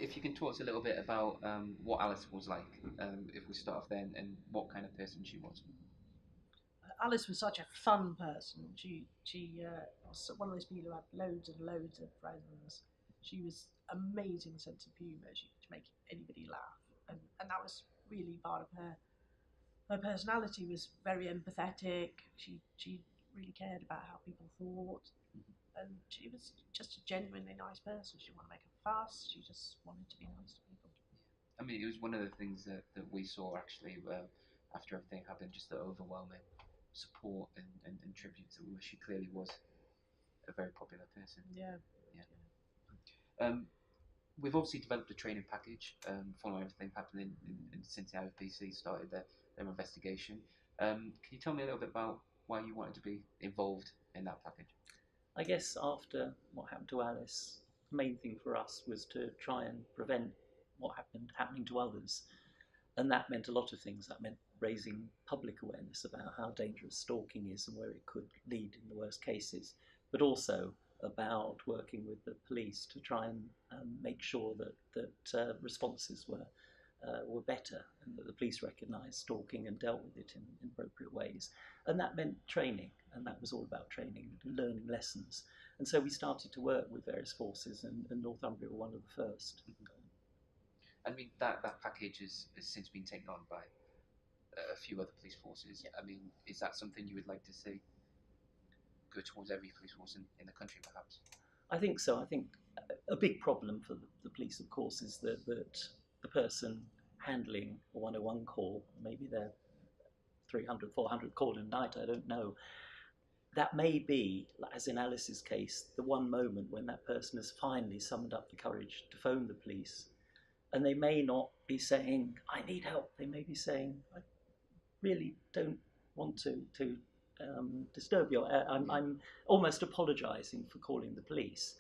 if you can talk to us a little bit about what Alice was like, if we start off then, and what kind of person she was. Alice was such a fun person. She was one of those people who had loads and loads of friends. She was amazing sense of humour. She could make anybody laugh, and that was really part of her. Her personality was very empathetic. She really cared about how people thought, and she was just a genuinely nice person. She didn't want to make a fuss. She just wanted to be nice to people. I mean, it was one of the things that we saw actually after everything happened, just the overwhelming support and tribute to her. She clearly was a very popular person. Yeah. Yeah. We've obviously developed a training package following everything happening since the IPC started their investigation. Can you tell me a little bit about why you wanted to be involved in that package? I guess after what happened to Alice, the main thing for us was to try and prevent what happened happening to others. And that meant a lot of things. That meant raising public awareness about how dangerous stalking is and where it could lead in the worst cases, but also about working with the police to try and make sure that responses were better and that the police recognised stalking and dealt with it in appropriate ways. And that meant training, and that was all about training, learning lessons. And so we started to work with various forces, and Northumbria were one of the first. I mean, that package has since been taken on by a few other police forces. Yeah. I mean, is that something you would like to see go towards every police force in the country, perhaps? I think so. I think a big problem for the police, of course, is that the person handling a 101 call, maybe they're 300, 400 call in a night, I don't know. That may be, as in Alice's case, the one moment when that person has finally summoned up the courage to phone the police. And they may not be saying, I need help. They may be saying, I really don't want to disturb you. I'm almost apologising for calling the police.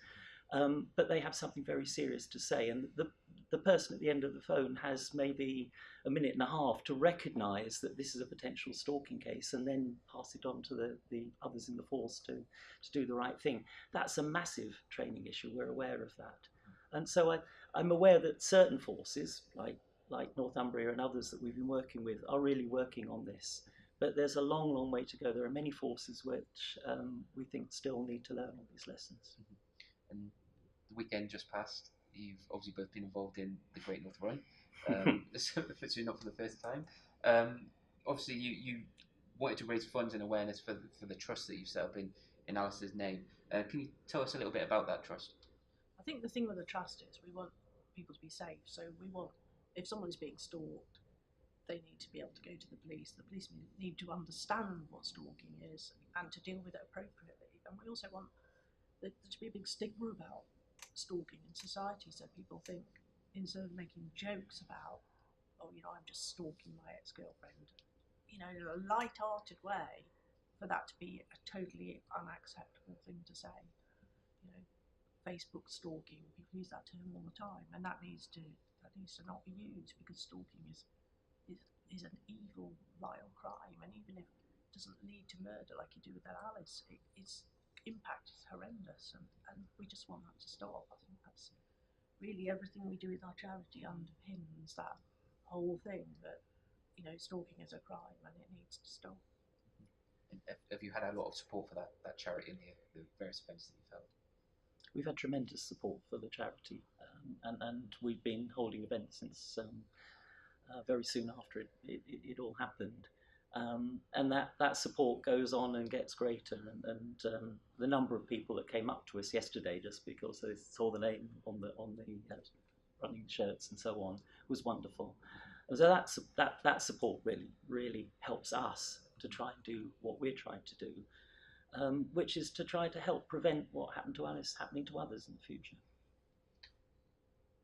But they have something very serious to say. And the person at the end of the phone has maybe a minute and a half to recognise that this is a potential stalking case and then pass it on to the others in the force to do the right thing. That's a massive training issue. We're aware of that. And so I'm aware that certain forces, like Northumbria and others that we've been working with, are really working on this. But there's a long, long way to go. There are many forces which we think still need to learn all these lessons. Mm-hmm. And the weekend just passed. You've obviously both been involved in the Great North Run, so not for the first time. Obviously, you wanted to raise funds and awareness for the trust that you've set up in Alice's name. Can you tell us a little bit about that trust? I think the thing with the trust is we want people to be safe. So we want, if someone's being stalked, they need to be able to go to the police. The police need to understand what stalking is and to deal with it appropriately. And we also want there to be a big stigma about stalking in society, so people think, instead of making jokes about, oh, I'm just stalking my ex-girlfriend, in a light-hearted way, for that to be a totally unacceptable thing to say. Facebook stalking, people use that term all the time, and that needs to not be used, because stalking is an evil, vile crime, and even if it doesn't lead to murder like you do with that Alice, its impact is horrendous, and we just want that to stop. I think that's really everything we do with our charity underpins that whole thing, that stalking is a crime and it needs to stop. And have you had a lot of support for that charity in the various events that you've held? We've had tremendous support for the charity, and we've been holding events since very soon after it all happened. And that support goes on and gets greater, and the number of people that came up to us yesterday just because they saw the name on the running shirts and so on was wonderful. And so that support really helps us to try and do what we're trying to do, which is to try to help prevent what happened to Alice happening to others in the future.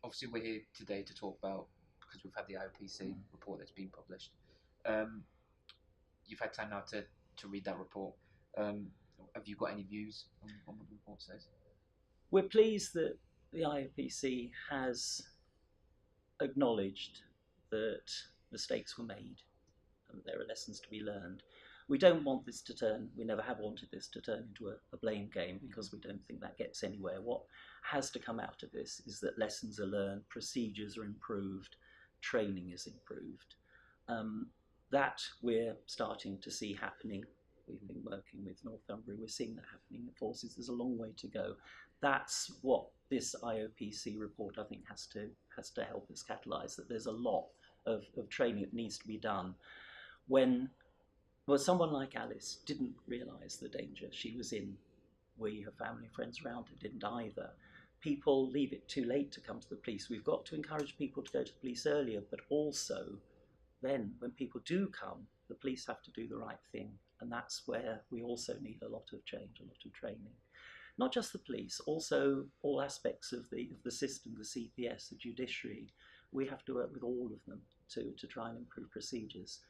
Obviously, we're here today to talk about, because we've had the IPC report that's been published. You've had time now to read that report. Have you got any views on what the report says? We're pleased that the IPC has acknowledged that mistakes were made and there are lessons to be learned. We don't want this to turn, we never have wanted this to turn into a blame game, because we don't think that gets anywhere. What has to come out of this is that lessons are learned, procedures are improved, training is improved. That we're starting to see happening. We've been working with Northumbria, we're seeing that happening in forces. There's a long way to go. That's what this IOPC report, I think, has to help us catalyse, that there's a lot of training that needs to be done. When someone like Alice didn't realise the danger she was in, we, her family, friends around her, didn't either. People leave it too late to come to the police. We've got to encourage people to go to the police earlier, but also then when people do come, the police have to do the right thing. And that's where we also need a lot of change, a lot of training. Not just the police, also all aspects of the system, the CPS, the judiciary. We have to work with all of them to try and improve procedures.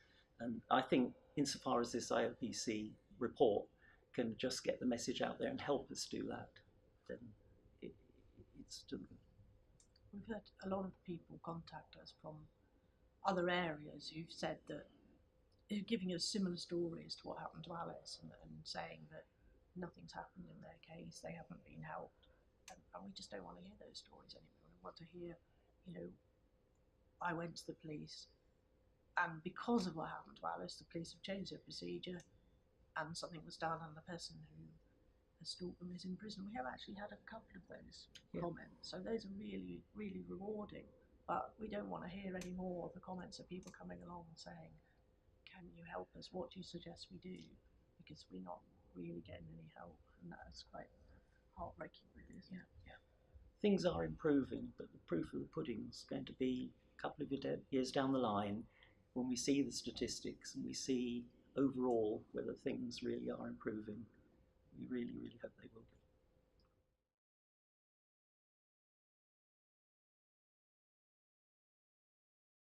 And I think insofar as this IOPC report can just get the message out there and help us do that, then it's to the good. We've had a lot of people contact us from other areas who've said that, giving us similar stories to what happened to Alice, and saying that nothing's happened in their case, they haven't been helped, and we just don't want to hear those stories anymore. We want to hear, I went to the police, and because of what happened to Alice, the police have changed their procedure, and something was done, and the person who has stalked them is in prison. We have actually had a couple of those comments, so those are really, really rewarding. But we don't want to hear any more of the comments of people coming along saying, can you help us? What do you suggest we do? Because we're not really getting any help, and that's quite heartbreaking, really, isn't it? Yeah. Things are improving, but the proof of the pudding is going to be a couple of years down the line, when we see the statistics and we see overall whether things really are improving. We really, really hope they will be.